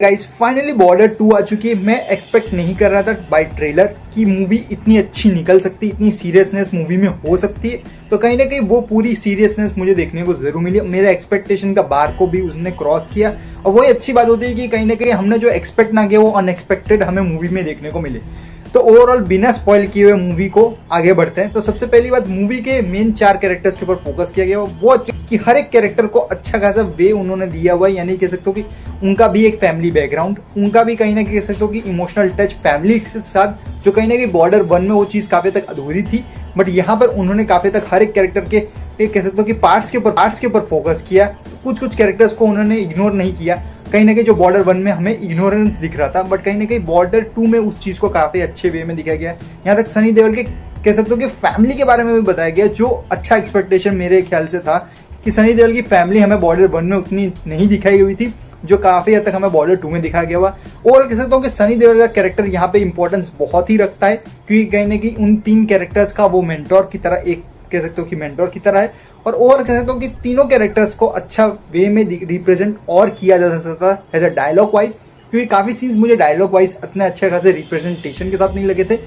Guys finally border 2 आ चुकी है। मैं एक्सपेक्ट नहीं कर रहा था बाय ट्रेलर कि मूवी इतनी अच्छी निकल सकती, इतनी सीरियसनेस मूवी में हो सकती है। तो कहीं ना कहीं वो पूरी सीरियसनेस मुझे देखने को जरूर मिली। मेरा एक्सपेक्टेशन का बार को भी उसने क्रॉस किया और वही अच्छी बात होती है कि कहीं ना कहीं हमने जो एक्सपेक्ट ना किया वो अनएक्सपेक्टेड हमें मूवी में देखने को मिले। तो ओवरऑल बिना स्पॉइल किए हुए मूवी को आगे बढ़ते हैं। तो सबसे पहली बात, मूवी के मेन 4 कैरेक्टर्स के ऊपर फोकस किया गया। वो कि हर एक कैरेक्टर को अच्छा खासा वे उन्होंने दिया हुआ है, यानी कह सकते हो कि उनका भी एक फैमिली बैकग्राउंड, उनका भी कहीं ना कहीं कह सकते हो कि इमोशनल टच फैमिली के साथ, जो कहीं ना कहीं बॉर्डर 1 में वो चीज काफी तक अधूरी थी। बट यहाँ पर उन्होंने काफी तक हर एक कैरेक्टर के कह सकते हो कि पार्ट्स के ऊपर फोकस किया। कुछ कैरेक्टर्स को उन्होंने इग्नोर नहीं किया। कहीं ना कहीं जो बॉर्डर 1 में हमें इग्नोरेंस दिख रहा था, बट कहीं ना कहीं बॉर्डर 2 में उस चीज को काफी अच्छे वे में दिखाया गया। यहाँ तक सनी देओल के कह सकते हो कि फैमिली के बारे में भी बताया गया, जो अच्छा एक्सपेक्टेशन मेरे ख्याल से था कि सनी देओल की फैमिली हमें बॉर्डर 1 में उतनी नहीं दिखाई हुई थी, जो काफी हद तक हमें बॉर्डर 2 में दिखाया गया हुआ। और कह सकता हूँ कि सनी देओल का कैरेक्टर यहाँ पे इंपॉर्टेंस बहुत ही रखता है, क्योंकि कहीं ना कहीं उन 3 कैरेक्टर्स का वो मेंटोर की तरह, एक कह सकते हो कि मेंटोर की तरह है। और कह सकते हो कि तीनों कैरेक्टर्स को अच्छा वे में रिप्रेजेंट और किया जा सकता था एज अ डायलॉग वाइज, क्योंकि काफी सीन्स मुझे डायलॉग वाइज इतने अच्छे खासे रिप्रेजेंटेशन के साथ नहीं लगे थे।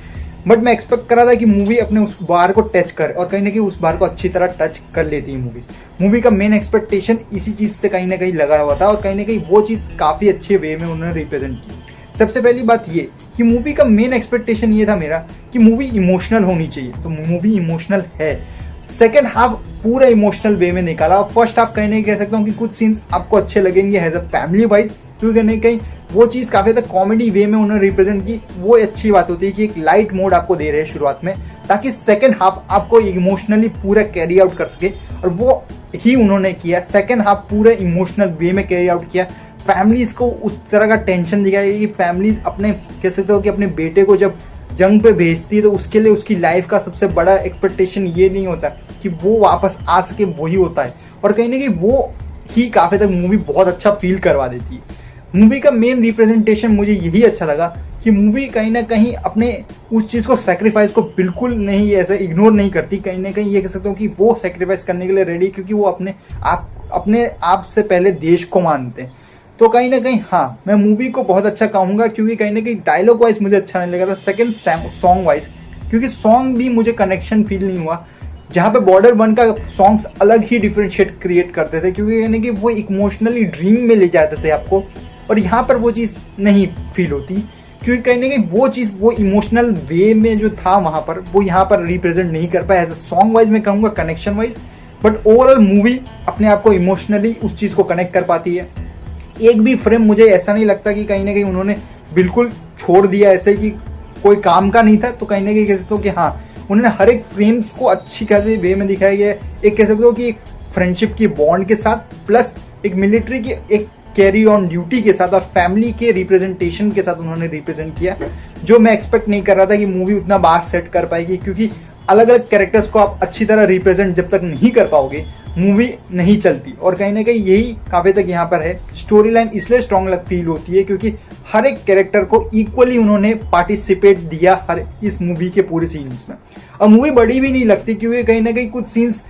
बट मैं एक्सपेक्ट कर रहा था कि मूवी अपने उस बार को टच करे, और कहीं ना कहीं उस बार को अच्छी तरह टच कर लेती है मूवी का मेन एक्सपेक्टेशन इसी चीज से कहीं ना कहीं लगा हुआ था, और कहीं ना कहीं वो चीज काफी अच्छे वे में उन्होंने रिप्रेजेंट की। सबसे पहली बात ये कि मूवी का मेन एक्सपेक्टेशन ये था मेरा कि मूवी इमोशनल होनी चाहिए, तो मूवी इमोशनल है। सेकेंड हाफ पूरा इमोशनल वे में निकाला, और फर्स्ट हाफ कहीं नहीं कह सकता हूँ कि कुछ सीन्स आपको अच्छे लगेंगे एज अ फैमिली वाइज, क्योंकि कहीं कहीं वो चीज काफी तक कॉमेडी वे में उन्होंने रिप्रेजेंट की। वो अच्छी बात होती है कि एक लाइट मोड आपको दे रहे हैं शुरुआत में, ताकि सेकंड हाफ आपको इमोशनली पूरा कैरी आउट कर सके, और वो ही उन्होंने किया। सेकंड हाफ पूरे इमोशनल वे में कैरी आउट किया। फैमिलीज को उस तरह का टेंशन दिखाया कि फैमिलीज अपने कह सकते हो कि अपने बेटे को जब जंग पे भेजती है, तो उसके लिए उसकी लाइफ का सबसे बड़ा एक्सपेक्टेशन ये नहीं होता कि वो वापस आ सके, वही होता है। और कहीं ना कहीं वो ही काफी तक मूवी बहुत अच्छा फील करवा देती है। मूवी का मेन रिप्रेजेंटेशन मुझे यही अच्छा लगा कि मूवी कहीं ना कहीं अपने उस चीज को सैक्रिफाइस को बिल्कुल नहीं ऐसे इग्नोर नहीं करती। कहीं ना कहीं ये कह सकता हूँ कि वो सैक्रिफाइस करने के लिए रेडी, क्योंकि वो अपने आप से पहले देश को मानते हैं। तो कहीं ना कहीं हाँ, मैं मूवी को बहुत अच्छा कहूंगा, क्योंकि कहीं ना कहीं डायलॉग वाइज मुझे अच्छा नहीं लगा था। सेकंड सॉन्ग वाइज, क्योंकि सॉन्ग भी मुझे कनेक्शन फील नहीं हुआ। जहां पे बॉर्डर 1 का सॉन्ग्स अलग ही डिफरेंशिएट क्रिएट करते थे, क्योंकि यानी कि वो इमोशनली ड्रीम में ले जाते थे आपको, और यहाँ पर वो चीज नहीं फील होती, क्योंकि कहीं ना कहीं वो चीज वो इमोशनल वे में जो था वहां पर, वो यहाँ पर रिप्रेजेंट नहीं कर पाया एज अ सॉन्ग वाइज, मैं कहूंगा connection wise. But overall movie अपने आप को इमोशनली उस चीज को कनेक्ट कर पाती है। एक भी फ्रेम मुझे ऐसा नहीं लगता कि कहीं ना कहीं उन्होंने बिल्कुल छोड़ दिया ऐसे कि कोई काम का नहीं था। तो कहीं ना कहीं कह सकते हो कि हाँ, उन्होंने हर एक फ्रेम्स को अच्छी खासी वे में दिखाया गया है। एक कह सकते हो कि एक फ्रेंडशिप की बॉन्ड के साथ, प्लस एक मिलिट्री की एक कैरी ऑन ड्यूटी के साथ, और फैमिली के रिप्रेजेंटेशन के साथ उन्होंने रिप्रेजेंट किया, जो मैं एक्सपेक्ट नहीं कर रहा था कि मूवी उतना बार सेट कर पाएगी। क्योंकि अलग अलग कैरेक्टर्स को आप अच्छी तरह रिप्रेजेंट जब तक नहीं कर पाओगे, मूवी नहीं चलती। और कहीं ना कहीं यही काफी तक यहाँ पर है। स्टोरी लाइन इसलिए स्ट्रॉन्ग फील होती है क्योंकि हर एक कैरेक्टर को इक्वली उन्होंने पार्टिसिपेट दिया हर इस मूवी के पूरे सीन्स में। और मूवी बड़ी भी नहीं लगती, क्योंकि कहीं ना कहीं कुछ सीन्स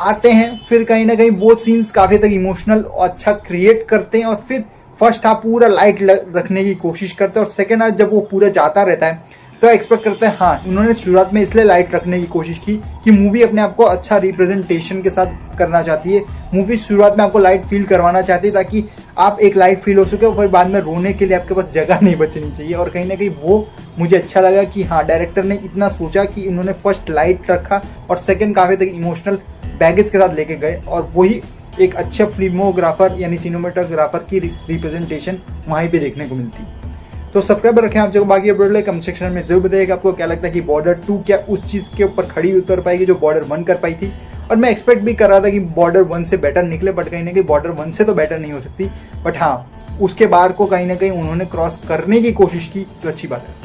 आते हैं, फिर कहीं ना कहीं वो सीन्स काफी तक इमोशनल और अच्छा क्रिएट करते हैं, और फिर फर्स्ट हाफ पूरा लाइट रखने की कोशिश करते हैं, और सेकेंड हाफ जब वो पूरा जाता रहता है तो एक्सपेक्ट करते हैं हाँ, उन्होंने शुरुआत में इसलिए लाइट रखने की कोशिश की कि मूवी अपने आप को अच्छा रिप्रेजेंटेशन के साथ करना चाहती है। मूवी शुरुआत में आपको लाइट फील करवाना चाहती है, ताकि आप एक लाइट फील हो सके, और फिर बाद में रोने के लिए आपके पास जगह नहीं बचनी चाहिए। और कहीं ना कहीं वो मुझे अच्छा लगा कि हाँ, डायरेक्टर ने इतना सोचा कि उन्होंने फर्स्ट लाइट रखा, और सेकेंड काफी तक इमोशनल बैगेज के साथ लेके गए, और वही एक अच्छा फिल्मोग्राफर यानी सिनेमेटोग्राफर की रिप्रेजेंटेशन वहीं पे देखने को मिलती। तो सब्सक्राइब रखें आप जो बाकी अपडेट कमेंट सेक्शन में जरूर बताइएगा आपको क्या लगता है कि बॉर्डर 2 क्या उस चीज के ऊपर खड़ी उतर पाएगी जो बॉर्डर 1 कर पाई थी। और मैं एक्सपेक्ट भी कर रहा था कि बॉर्डर 1 से बेटर निकले, बट कहीं ना कहीं बॉर्डर 1 से तो बेटर नहीं हो सकती, बट हाँ, उसके बार को कहीं ना कहीं उन्होंने क्रॉस करने की कोशिश की, जो अच्छी बात है।